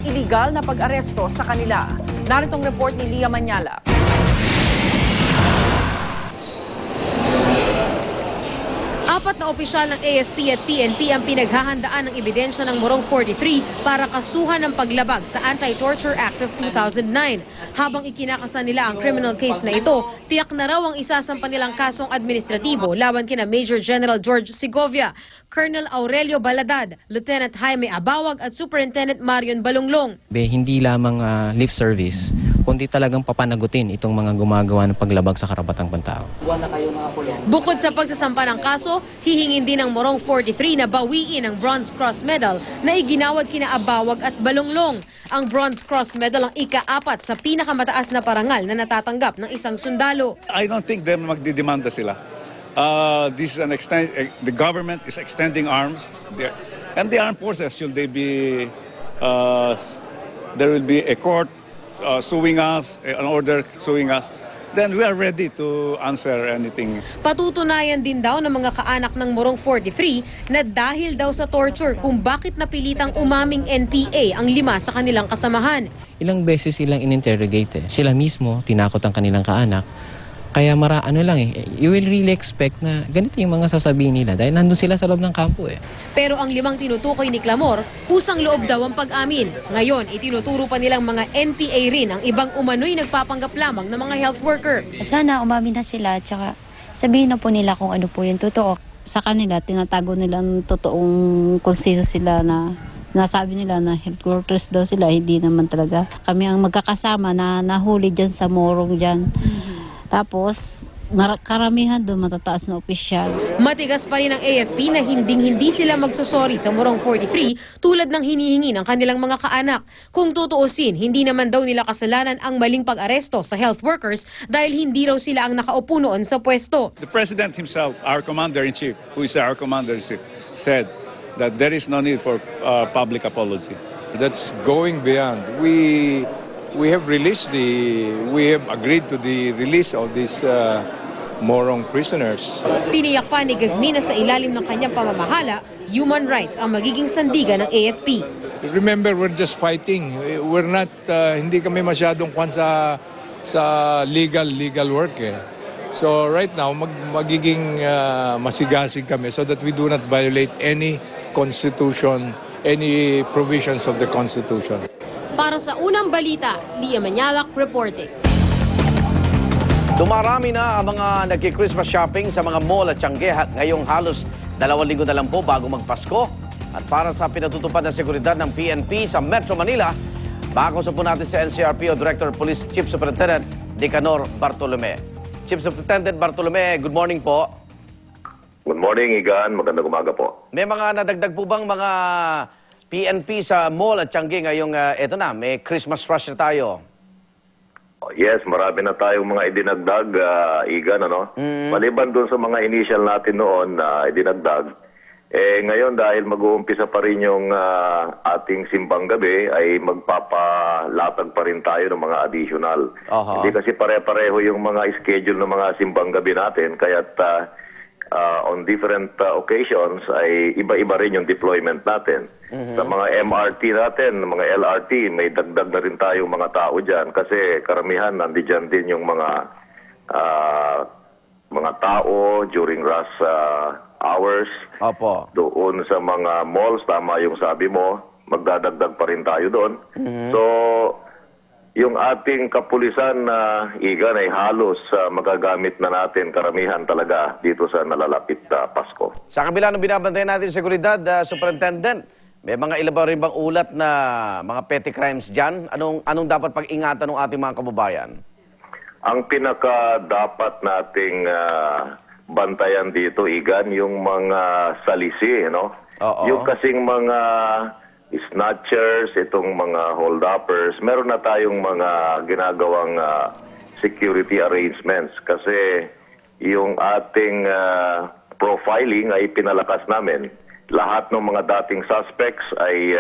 iligal na pag-aresto sa kanila. Naritong report ni Lia Manyala. Apat na opisyal ng AFP at PNP ang pinaghahandaan ng ebidensya ng Morong 43 para kasuhan ng paglabag sa Anti-Torture Act of 2009. Habang ikinakasan nila ang criminal case na ito, tiyak na raw ang isasampa nilang kasong administratibo laban kina Major General George Segovia, Colonel Aurelio Baladad, Lieutenant Jaime Abawag at Superintendent Marion Balunglong. Hindi lamang lip service, kundi talagang papanagutin itong mga gumagawa ng paglabag sa karapatang pantao. Bukod sa pagsasampa ng kaso, hihingin din ng Morong 43 na bawiin ang Bronze Cross Medal na iginawad kina Abawag at Balunglong. Ang Bronze Cross Medal ang ika-4 sa pinakamataas na parangal na natatanggap ng isang sundalo. I don't think they're magdidemanda sila. This is the government is extending arms, and the armed forces, should they be, there will be a court suing us, an order suing us, then we are ready to answer anything. Patutunayan din daw ng mga kaanak ng Morong 43 na dahil daw sa torture kung bakit napilitang umaming NPA ang 5 sa kanilang kasamahan. Ilang beses silang in-interrogate. Sila mismo tinakot ang kanilang kaanak. Kaya you will really expect na ganito yung mga sasabihin nila dahil nandun sila sa loob ng kampo eh. Pero ang 5 tinutukoy ni Clamor, kusang loob daw ang pag-amin. Ngayon, itinuturo pa nilang mga NPA rin ang ibang umano'y nagpapanggap lamang ng mga health worker. Sana umamin na sila, tsaka sabihin na po nila kung ano po yung totoo. Sa kanila, tinatago nila ang totoong kung sino sila na nasabi nila na health workers daw sila, hindi naman talaga. Kami ang magkakasama na nahuli dyan sa Morong dyan. Tapos, karamihan doon matataas na opisyal. Matigas pa rin ang AFP na hindi sila magsusori sa Morong 43 tulad ng hinihingi ng kanilang mga kaanak. Kung tutuusin, hindi naman daw nila kasalanan ang maling pag-aresto sa health workers dahil hindi raw sila ang nakaupo noon sa pwesto. The President himself, our Commander-in-Chief, who is our Commander-in-Chief, said that there is no need for public apology. That's going beyond. We have agreed to the release of these Morong prisoners. Tiniyak pa ni Gazmi na sa ilalim ng kanyang pamamahala, human rights ang magiging sandigan ng AFP. Remember, we're just fighting. We're not, hindi kami masyadong kwan sa legal work eh. So right now, magiging masigasig kami so that we do not violate any constitution, any provisions of the Constitution. Para sa Unang Balita, Lia Manyalak reporting. Dumarami na ang mga nagki-Christmas shopping sa mga mall at Tiangge ngayong halos 2 linggo na lang po bago magpasko. At para sa pinatutupad ng seguridad ng PNP sa Metro Manila, bakausap po natin si NCRPO Director Police Chief Superintendent Nicanor Bartolome. Chief Superintendent Bartolome, good morning po. Good morning, Igan. Magandang umaga po. May mga nadagdag po bang mga PNP sa mall at Tiangge ngayong eto na, may Christmas rush na tayo? Yes, marami na tayong mga idinagdag, Igan, ano? Maliban doon sa mga initial natin noon na idinagdag, ngayon dahil mag-uumpisa pa rin yung ating simbang gabi, ay magpapalatag pa rin tayo ng mga additional. Hindi kasi pare-pareho yung mga schedule ng mga simbang gabi natin, kaya't on different occasions ay iba-iba rin yung deployment natin. Sa mga MRT natin, mga LRT, may dagdag na rin tayong mga tao dyan kasi karamihan nandiyan din yung mga tao during rush hours. Opo. Doon sa mga malls, tama yung sabi mo, magdadagdag pa rin tayo doon. So, yung ating kapulisan na Igan ay halos magagamit na natin karamihan talaga dito sa nalalapit na Pasko. Sa kabila ng binabantayan natin seguridad, Superintendent, may mga ilan ba rin bang ulat na mga petty crimes dyan? Anong dapat pag-ingatan ng ating mga kababayan? Ang pinaka dapat nating bantayan dito, Igan, yung mga salisi, no? Yung kasing mga snatchers, itong mga hold-uppers, meron na tayong mga ginagawang security arrangements kasi yung ating profiling ay pinalakas namin. Lahat ng mga dating suspects ay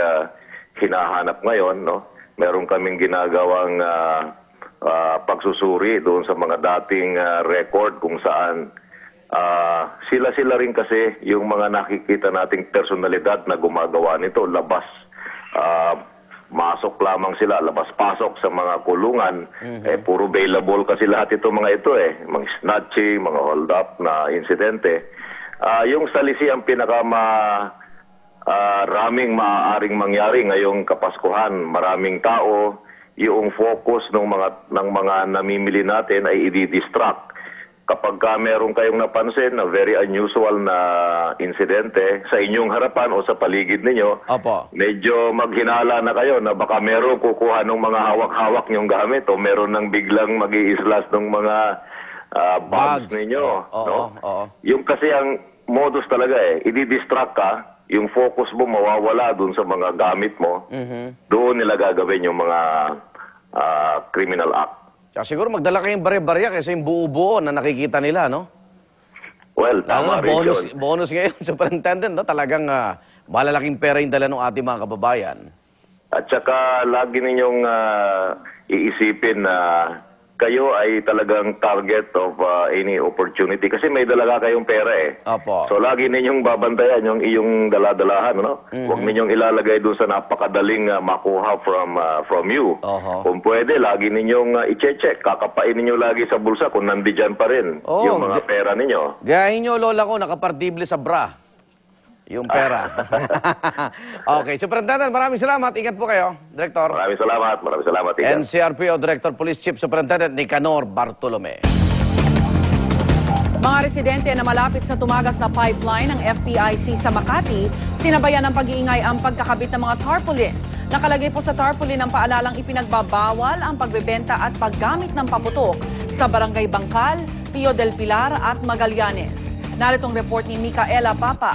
hinahanap ngayon, no? Meron kaming ginagawang pagsusuri doon sa mga dating record kung saan sila rin kasi yung mga nakikita nating personalidad na gumagawa nito, labas masok lamang sila, labas-pasok sa mga kulungan. Puro bailable kasi lahat ito mga ito mga snatching, mga hold-up na insidente. Yung salisi ang raming maaaring mangyari ngayong Kapaskuhan. Maraming tao, yung focus ng mga namimili natin ay i-distract. Kapag meron kayong napansin na very unusual na insidente sa inyong harapan o sa paligid ninyo, medyo maghinala na kayo na baka meron kukuha ng mga hawak-hawak nyong gamit o meron nang biglang mag-i-islas ng mga bags ninyo. Yung kasi ang modus talaga i-distract ka, yung focus mo mawawala dun sa mga gamit mo, doon nila gagawin yung mga criminal act. Siguro magdala kayong barya-barya kasi yung buo-buo na nakikita nila, no? Well, tama rin yun. Bonus ngayon, Superintendent, no? Talagang malalaking pera yung dala ng ating mga kababayan. At saka lagi ninyong iisipin na kayo ay talagang target of any opportunity kasi may dalaga kayong pera So lagi ninyong babantayan yung iyong daladalahan, no? Huwag ninyong ilalagay doon sa napakadaling makuha from you. Kung pwede, lagi ninyong i-check. Kakapain ninyo lagi sa bulsa kung nandiyan pa rin yung mga pera ninyo. Gayahin nyo, lola ko, nakapartible sa bra. Yung pera. Okay, Superintendent, maraming salamat. Ingat po kayo, Director. Maraming salamat. Maraming salamat. NCRPO Director Police Chief Superintendent Nicanor Bartolome. Mga residente na malapit sa tumagas na pipeline ng FPIC sa Makati, sinabayan ng pag-iingay ang pagkakabit ng mga tarpaulin. Nakalagay po sa tarpaulin ang paalalang ipinagbabawal ang pagbebenta at paggamit ng paputok sa Barangay Bangkal, Pio del Pilar at Magallanes. Naritong report ni Micaela Papa.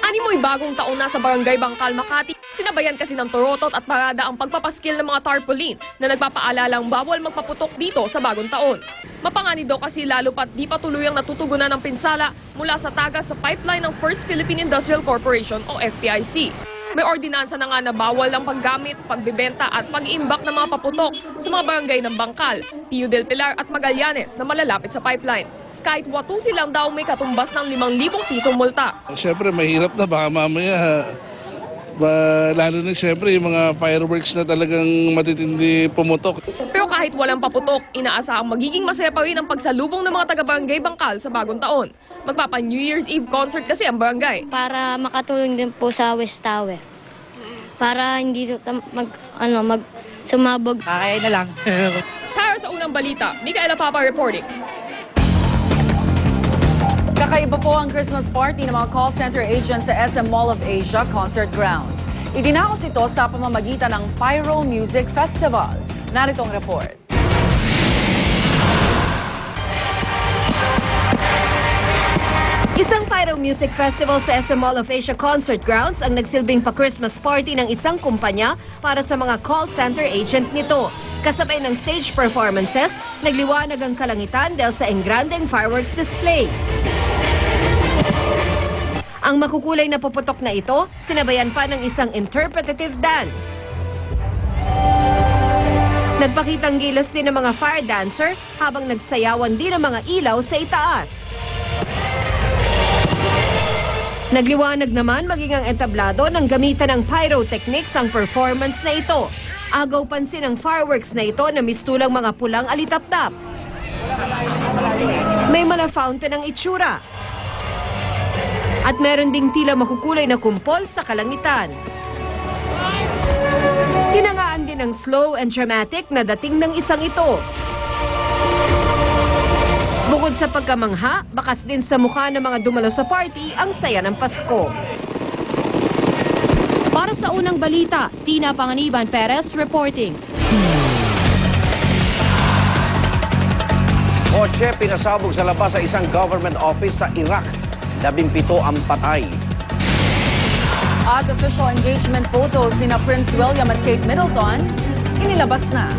Animoy bagong taon na sa Barangay Bangkal, Makati. Sinabayan kasi ng torotot at parada ang pagpapaskil ng mga tarpaulin na nagpapaalalang bawal magpaputok dito sa bagong taon. Mapangani daw kasi lalo pat di pa tuluyang natutugunan ng pinsala mula sa tagas sa pipeline ng First Philippine Industrial Corporation o FPIC. May ordinansa na nga na bawal ang paggamit, pagbebenta at pag-iimbak ng mga paputok sa mga barangay ng Bangkal, Pio del Pilar at Magallanes na malalapit sa pipeline. Kahit watusi lang daw may katumbas ng 5,000 pisong multa. Siyempre mahirap na baka mamaya, lalo na siyempre yung mga fireworks na talagang matitindi pumutok. Pero kahit walang paputok, inaasahang magiging masaya pa rin ang pagsalubong ng mga taga-barangay Bangkal sa bagong taon. Magpapa-New Year's Eve concert kasi ang barangay. Para makatulong din po sa West Tower. Para hindi sumabog. Kaya na lang. Para sa unang balita, Micaela Papa reporting. Kakaiba po ang Christmas party ng mga call center agents sa SM Mall of Asia Concert Grounds. Idinakos ito sa pamamagitan ng Pyro Music Festival. Narito ang report. Isang Pyro Music Festival sa SM Mall of Asia Concert Grounds ang nagsilbing pa-Christmas party ng isang kumpanya para sa mga call center agent nito. Kasabay ng stage performances, nagliwanag ang kalangitan dahil sa engrandeng fireworks display. Ang makukulay na puputok na ito, sinabayan pa ng isang interpretative dance. Nagpakitang gilas din ng mga fire dancer habang nagsayawan din ang mga ilaw sa itaas. Nagliwanag naman maging ang entablado ng gamitan ng pyrotechnics ang performance na ito. Agaw pansin ang fireworks na ito na mistulang mga pulang alitap-tap. May mga fountain ang itsura. At meron ding tila makukulay na kumpol sa kalangitan. Hinangaan din ang slow and dramatic na dating ng isang ito. Bukod sa pagkamangha, bakas din sa mukha ng mga dumalo sa party ang saya ng Pasko. Para sa unang balita, Tina Panganiban Perez reporting. Kotse pinasabog sa labas sa isang government office sa Iraq. 17 ang patay. At official engagement photos sina Prince William at Kate Middleton inilabas na.